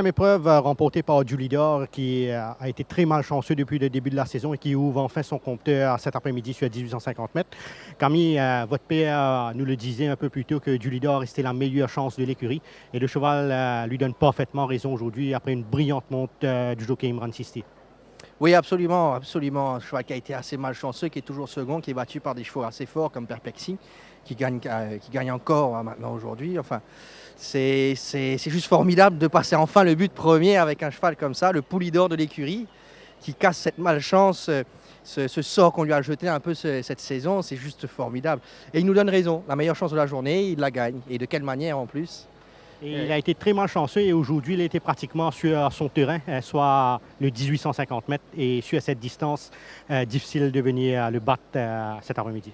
Épreuve remportée par Julidor qui a été très malchanceux depuis le début de la saison et qui ouvre enfin son compteur cet après-midi sur 1850 mètres. Camille, votre père nous le disait un peu plus tôt que Julidor restait la meilleure chance de l'écurie et le cheval lui donne parfaitement raison aujourd'hui après une brillante monte du jockey Imran Sisti. Oui, absolument, absolument. Un cheval qui a été assez malchanceux, qui est toujours second, qui est battu par des chevaux assez forts comme Perplexi, qui gagne encore maintenant aujourd'hui. Enfin, c'est juste formidable de passer enfin le but premier avec un cheval comme ça, le Poulidor de l'écurie, qui casse cette malchance, ce sort qu'on lui a jeté un peu cette saison. C'est juste formidable. Et il nous donne raison. La meilleure chance de la journée, il la gagne. Et de quelle manière en plus? Et il a été très malchanceux et aujourd'hui, il était pratiquement sur son terrain, soit le 1850 mètres. Et sur cette distance, difficile de venir le battre cet après-midi.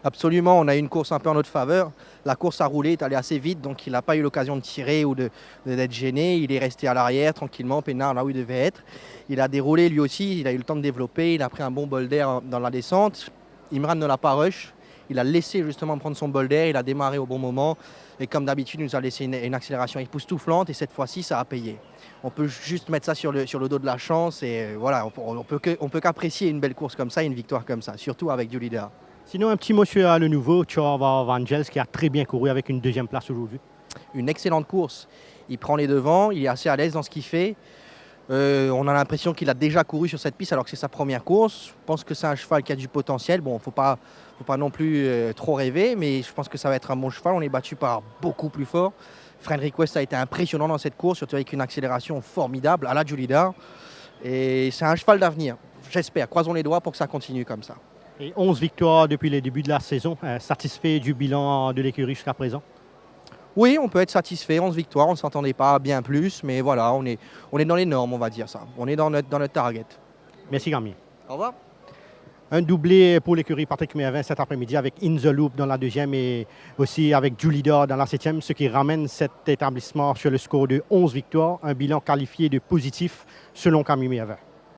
Absolument, on a eu une course un peu en notre faveur. La course a roulé, est allée assez vite, donc il n'a pas eu l'occasion de tirer ou d'être gêné. Il est resté à l'arrière tranquillement, peinard là où il devait être. Il a déroulé lui aussi, il a eu le temps de développer, il a pris un bon bol d'air dans la descente. Imran ne l'a pas rush, il a laissé justement prendre son bol d'air, il a démarré au bon moment. Et comme d'habitude, il nous a laissé une accélération époustouflante et cette fois-ci, ça a payé. On peut juste mettre ça sur le dos de la chance et voilà, on peut qu'apprécier une belle course comme ça et une victoire comme ça, surtout avec du leader. Sinon, un petit mot sur le nouveau, Chorva Vangels, qui a très bien couru avec une deuxième place aujourd'hui. Une excellente course. Il prend les devants, il est assez à l'aise dans ce qu'il fait. On a l'impression qu'il a déjà couru sur cette piste alors que c'est sa première course. Je pense que c'est un cheval qui a du potentiel. Bon, faut pas non plus trop rêver, mais je pense que ça va être un bon cheval. On est battu par beaucoup plus fort. Frederick West a été impressionnant dans cette course, surtout avec une accélération formidable à la Julida. Et c'est un cheval d'avenir. J'espère. Croisons les doigts pour que ça continue comme ça. Et 11 victoires depuis le début de la saison. Satisfait du bilan de l'écurie jusqu'à présent? Oui, on peut être satisfait. 11 victoires, on ne s'entendait pas bien plus, mais voilà, on est dans les normes, on va dire ça. On est dans notre target. Merci Camille. Au revoir. Un doublé pour l'écurie Patrick Mervin cet après-midi avec In the Loop dans la deuxième et aussi avec Julidor dans la septième, ce qui ramène cet établissement sur le score de 11 victoires, un bilan qualifié de positif selon Camille Mervin.